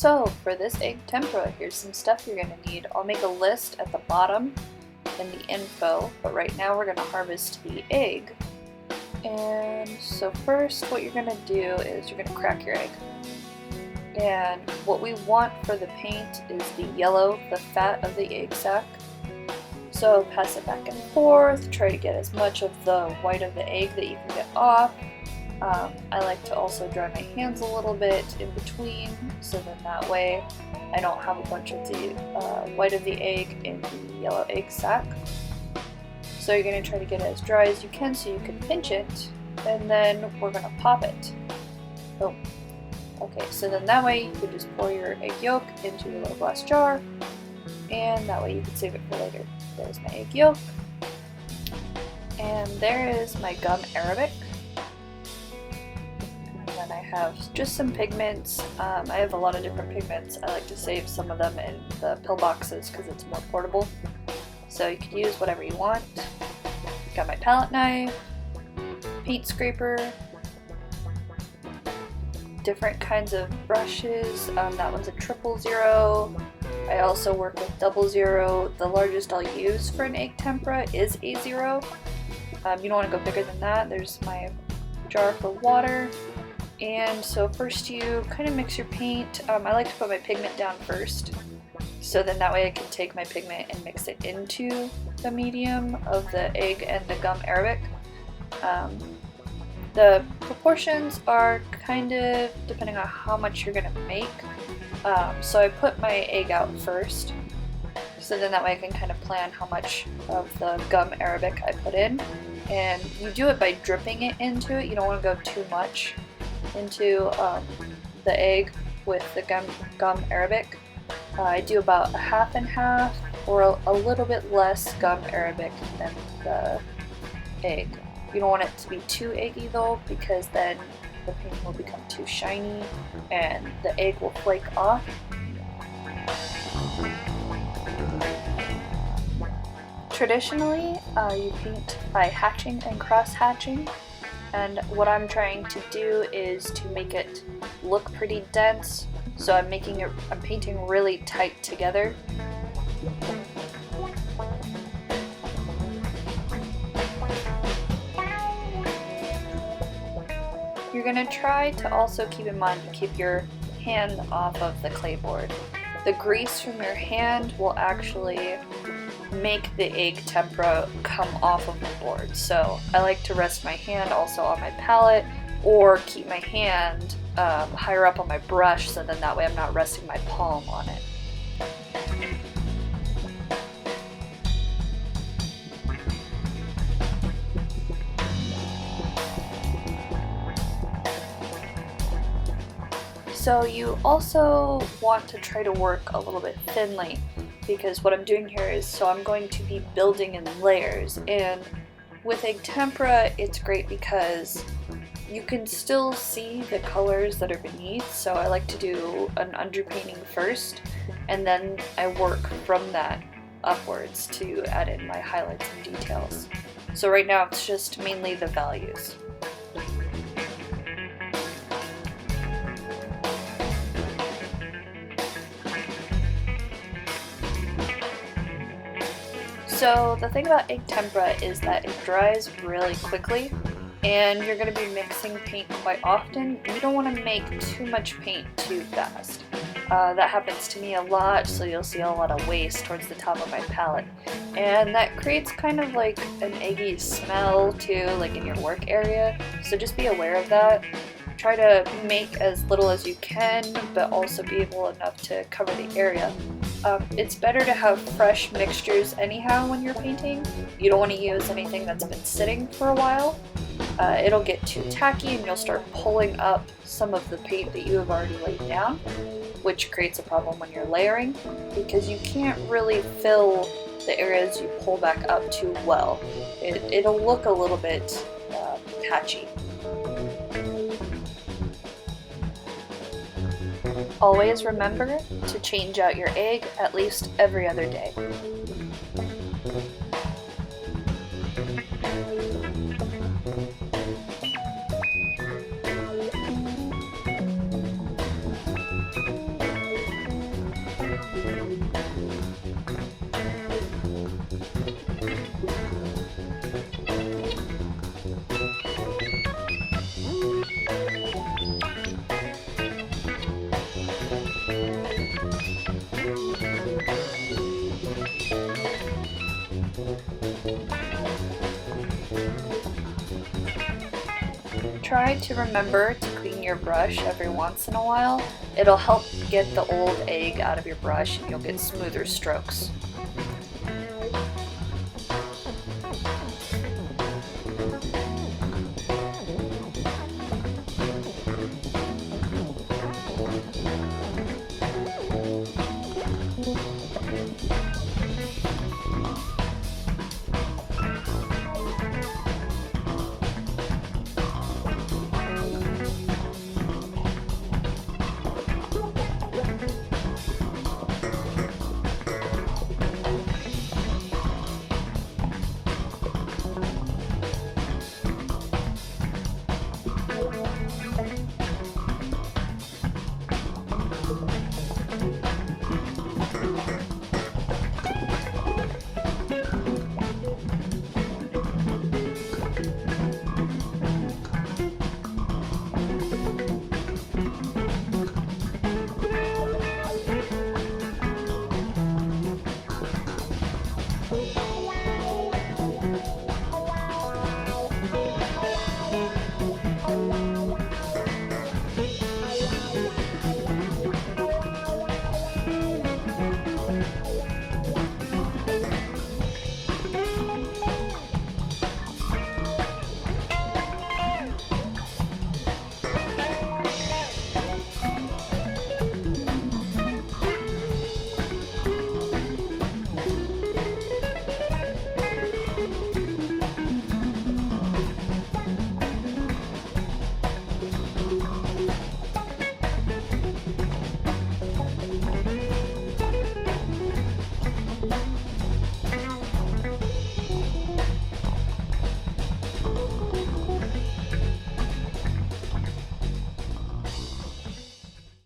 So for this egg tempera, here's some stuff you're going to need. I'll make a list at the bottom in the info, but right now we're going to harvest the egg. And so first what you're going to do is you're going to crack your egg. And what we want for the paint is the yellow, the fat of the egg sac. So pass it back and forth, try to get as much of the white of the egg that you can get off. I like to also dry my hands a little bit in between, so then that way I don't have a bunch of the white of the egg in the yellow egg sac. So you're going to try to get it as dry as you can so you can pinch it, and then we're going to pop it. Boom. Okay, so then that way you can just pour your egg yolk into your little glass jar, and that way you can save it for later. There's my egg yolk, and there is my gum arabic. And I have just some pigments. I have a lot of different pigments. I like to save some of them in the pill boxes because it's more portable. So you can use whatever you want. Got my palette knife, paint scraper, different kinds of brushes. That one's a 000. I also work with 00. The largest I'll use for an egg tempera is A0. You don't want to go bigger than that. There's my jar for water. And so first you kind of mix your paint. I like to put my pigment down first, so then that way I can take my pigment and mix it into the medium of the egg and the gum arabic. The proportions are kind of depending on how much you're going to make. So I put my egg out first, so then that way I can kind of plan how much of the gum arabic I put in. And you do it by dripping it into it. You don't want to go too much into the egg with the gum arabic. I do about a half and half, or a little bit less gum arabic than the egg. You don't want it to be too eggy though, because then the paint will become too shiny and the egg will flake off. Traditionally, you paint by hatching and cross-hatching. And what I'm trying to do is to make it look pretty dense, so I'm painting really tight together. You're going to try to also keep in mind to keep your hand off of the clay board. The grease from your hand will actually make the egg tempera come off of the board. So I like to rest my hand also on my palette, or keep my hand higher up on my brush, so then that way I'm not resting my palm on it. So you also want to try to work a little bit thinly, because what I'm doing here is, so I'm going to be building in layers, and with egg tempera it's great because you can still see the colors that are beneath. So I like to do an underpainting first, and then I work from that upwards to add in my highlights and details. So right now it's just mainly the values. So the thing about egg tempera is that it dries really quickly, and you're going to be mixing paint quite often. You don't want to make too much paint too fast. That happens to me a lot, so you'll see a lot of waste towards the top of my palette. And that creates kind of like an eggy smell too, like in your work area, so just be aware of that. Try to make as little as you can, but also be able enough to cover the area. It's better to have fresh mixtures anyhow when you're painting. You don't want to use anything that's been sitting for a while. It'll get too tacky and you'll start pulling up some of the paint that you have already laid down, which creates a problem when you're layering, because you can't really fill the areas you pull back up too well. It'll look a little bit patchy. Always remember to change out your egg at least every other day. Try to remember to clean your brush every once in a while. It'll help get the old egg out of your brush and you'll get smoother strokes.